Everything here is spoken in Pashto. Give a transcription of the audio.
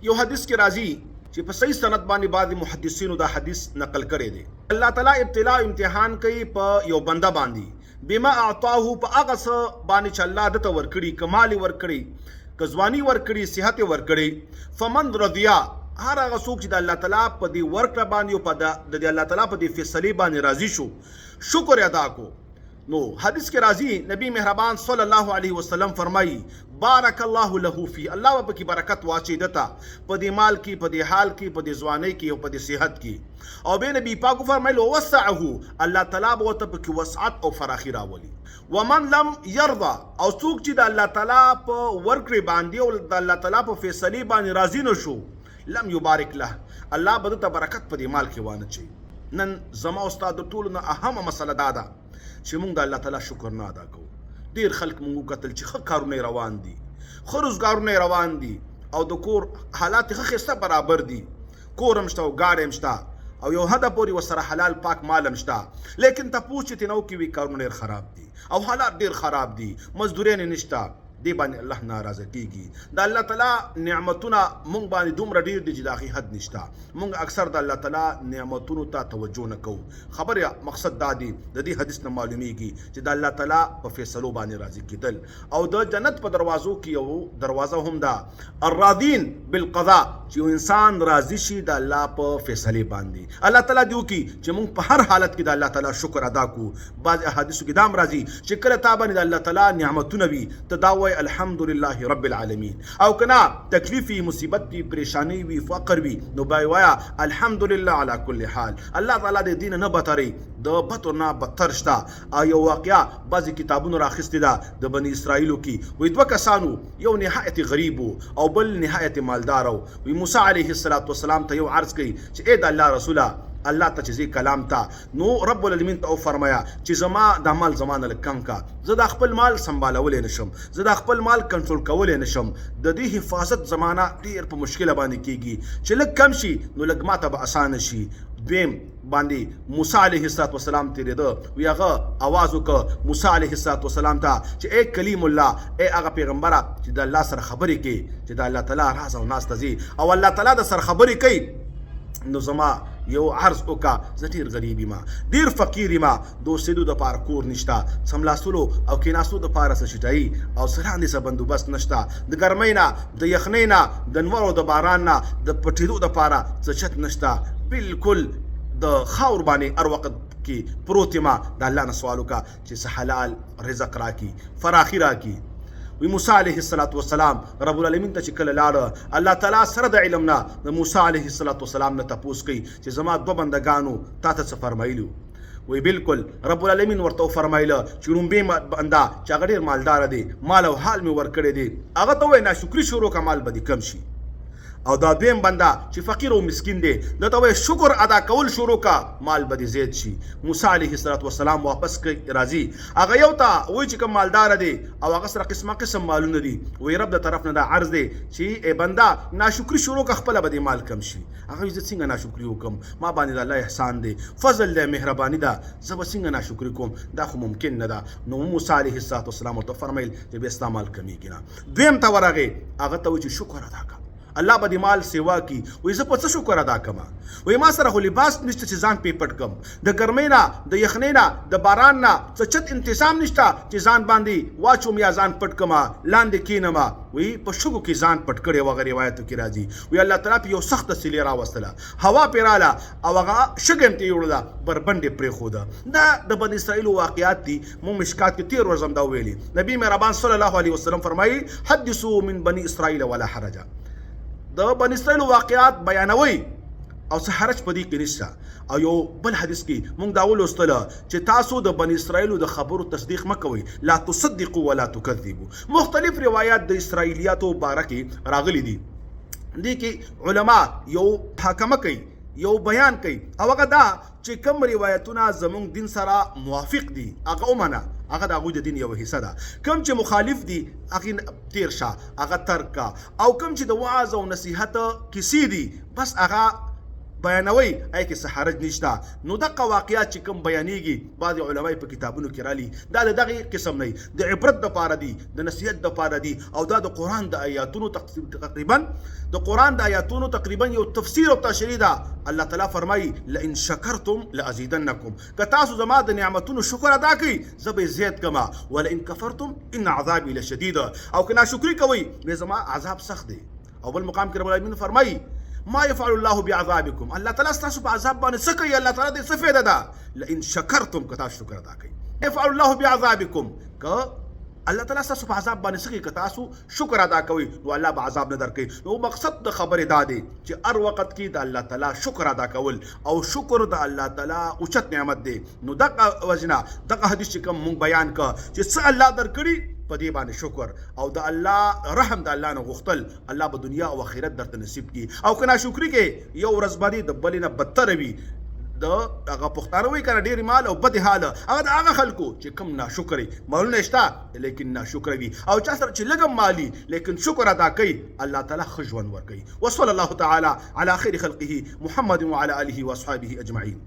یو حدیث کې راځي چې په صحیح سند باندې بعض محدثینو دا حدیث نقل کړی دی. الله تعالی ابتلا امتحان کوي په یو بنده باندې بما اعطاه په هغه څه باندې چې الله دته ورکړي، کمال ورکړي، کزوانی ورکړي، صحت ورکړي. فمن رضیا هر هغه څوک چې د الله تعالی په دې ورکړه باندې او په د الله تعالی په دې فیصلې باندې راضي شو، شکر ادا کو. نو حدیث کې راځي نبی مهربان صلی الله علیه وسلم فرمایي بارک الله له فی، الله په کې برکت واچي دتا په دې مال کې، په دې حال کې، په دې ځوانۍ کې او په دې صحت کې. او به نبی پاک فرمایي وسعه، الله تعالی به ته په کې وسعت او فراخي راولي. ومن لم يرضى، او څوک چې د الله تعالی په ورکړې باندې او د الله تعالی په فیصلې باندې راضي نه شو، لم یبارک له، الله به ته برکت په دې مال کې وانه چي. نن زما استاد ټولو نه اهمه مسله دا ده چې موږ د الله تعالی شکر نه ادا کوو. ډیر خلک موږ کتل چې ښه کارونه روان دي، ښه روزګارونه روان دي، او د کور حالات ښه ښایسته برابر دي، کور هم شته او ګاډی هم شته او یو حده پورې ورسره حلال پاک مال هم شته، لیکن تپوس چې ترې نه وکړي کارونه ډېر خراب دي او حالات ډېر خراب دي، مزدورۍ نشته، دې باندې الله ناراضه کېږي. د الله تعالی نعمتونه موږ باندې دومره ډېر دي چې د هغې حد نشته. موږ اکثر د الله تعالی نعمتونو ته توجه نه کوو. خبره مقصد دا دی، د دې حدیث نه معلومیږي چې د الله تعالی په فیصلو باندې راضي کېدل. او د جنت په دروازو کې یو دروازه هم ده، الراضین بالقضاء، چې یو انسان راضي شي د الله په فیصلې باندې. الله تعالی دې وکړي چې موږ په هر حالت کې د الله تعالی شکر ادا کړو. بعض احادیثو کې دا هم راځي چې کله تا باندې د الله تعالی نعمتونه وي ته دا الحمدلله رب العالمین، او کنا تکلیف وي، مصیبت وي، پریشانی وي، فقر وي، نو بای وایا الحمدلله علی کل حال. الله تعالی د دین نه بتري، د بتر نه بدتر شته. یو واقعا بعضی کتابونو راخستی ده د بنی اسرائیلو کې، وی دوه کسانو، یو نهایت غریب او بل نهایت مالدار. وی موسی علیه السلام ته یو عرض کوي چې اے د الله رسوله، الله ته چې زی کلام ته، نو رب العالمین ته فرمایا چې زما د مال زمانه لکم کا، زه د خپل مال سنبالولی نشم، زه د خپل مال کنټرول کولی نشم، د دې حفاظت زمانه ډیر په مشکله باندې کیږي، چې لږ کم شي نو لږ ماته به اسانه شي. دویم باندې موسی علیه السلام تیرېده، وی هغه اواز وکړه موسی علیه السلام ته چې اے کلیم الله، اے هغه پیغمبره چې د الله سره خبرې کوي، چې د الله تعالی راز او ناس ته ځي او الله تعالی د سره خبرې کوي، نو زما یو عرض وکړه، زه ډېر غریب یم، ډېر فقیر یم، د اوسېدو دپاره کور نشته، څملاستلو او کېناستو دپاره څه چټایي او څه لاندې څه بندوبست نشته، د ګرمۍ نه، د یخنۍ نه، د نور او د باران نه د پټېدو دپاره څه چت نشته، بالکل د خاور باندې هر وخت کې پروت یم. د الله نه سوال وکړه چې څه حلال رزق راکړي، فراخي راکړي. وی موسی علیه السلام رب العالمین ته چې کله لاړه، الله تعالی سره د علم نه د موسی علیه السلام نه تپوس کوي چې زما دوه بندګانو تا ته څه فرمایلي؟ وی بالکل رب العالمین ورته فرمایله چې لومبی بنده چې هغه ډېر مالدار دی، مال او حال مې ورکړی دی، هغه ته وایي ناشکري شروع کړه، مال به دې کم شي. او دا دویم بنده چې فقیر او مسکین دی، ده ته وایي شکر ادا کول شروع کړه، مال به دې زیات شي. موسی علیه السلام واپس راځي، هغه یو ته وایي چې کوم مالدار دی او هغه سره قسمه قسم مالونه دي، وایي رب د طرف نه دا عرض دی چې ای بنده ناشکري شروع کړه، خپله به دې مال کم شي. هغه وایي زه څنګه ناشکري وکړم، ما باندې د الله احسان دی، فضل دی، مهرباني ده، زه به څنګه ناشکري کوم، دا خو ممکن نه ده. نو موسی علیه السلام ورته فرمیل چې بیا ستا مال کمیږي نه. دویم ته ورغی، هغه ته وایي چې شکر ادا کړه، الله به دې مال سیوا کی. وایي زه په څه شکر ادا کړم؟ وایي ما سره خو لباس نشته چې ځان پې پټ کړم، د ګرمۍ نه، د یخنۍ نه، د باران نه څه چت انتظام نشته چې ځان باندې واچوم یا ځان پټ کړم، لاندې کښېنم. وایي په شګو کې ځان پټ کړی و. هغه روایتو کې راځي، وایي الله تعالی په یو سخته سیلۍ راوستله، هوا پرې راله او هغه شګه هم ترې یوړله، بربنډ یې پرېښوده. دا د بني اسرائیلو واقعات دي. موږ مشکات کې تېر ورځ هم دا ویلي، نبي مهربان صلی الله علیه وسلم فرمایي حدثوا من بني اسرائیل ولا حرج، د بني اسرائیلو واقعات بیانوي او څه حرج په دې کې نشته. او یو بل حدیث کې موږ دا ولوستله چې تاسو د بني اسرائیلو د خبرو تصدیق مه کوئ، لا تصدقوا ولا تکذبوا. مختلف روایات د اسرائیلیاتو باره کې راغلي دي. دې کې علما یو محاکمه کوي، یو بیان کوي، او هغه دا چې کوم روایتونه زموږ دین سره موافق دي هغه ومنه، هغه د هغوی د دین یوه حصه ده. کوم چې مخالف دي هغې تیر شه، هغه ترک کا. او کوم چې د وعظ او نصیحت کیسې دي بس هغه بیانوي ای کې څه حرج نشته. نو دغه واقعات چې کوم بیانېږي بعضې علما په کتابونو کې رالي دا د دغې قسم نه د عبرت دپاره دي د نصیحت دپاره دي او دا د قرآن د آیاتونو تقریبا یو تفسیر او تشریح ده. الله تعالی فرمایي لئن شکرتم لازیدنکم که تاسو زما د نعمتونو شکر ادا کړئ زه به زیات کما ولئن کفرتم ان عذابي لشدید او که ناشکري کوئ نو زما عذاب سخت دی. او بل مقام کې رب العالمین فرمایي ما يفعل الله بعذابكم الله تعالی ستاسو په عذاب باندې څه کوي الله تعالی دې څه فایده ده لئن شکرتم که تاسو شکر ادا کړئ يفعل الله بعذابكم که الله تعالی ستاسو په عذاب باندې څه کوي که تاسو شکر ادا کوئ نو الله به عذاب نه درکوي. نو مقصد د خبرې دا دی چې هر وخت کې د الله تعالی شکر ادا کول او شکر د الله تعالی اوچت نعمت دی. نو دغه وجنه دغه حدیث چې کوم مونږ بیان کړ چې څه الله درکړي په دې باندې شکر او د الله رحم د الله نه غوښتل الله به دنیا او آخرت درته نصیب کړي. او که ناشکري کې یو ورځ باندې د بلې نه بدتره وي د هغه پښتانه وایي کنه ډېرې مال او بدې حاله هغه د هغه خلکو چې کوم ناشکري مالونه شته لیکن ناشکره وي او چا سره چې لږ مالي لیکن شکر ادا کوي الله تعالی ښه ژوند ورکوي. وصلی الله تعالی علی خیر خلقه محمد وعلى آله واصحابه اجمعین.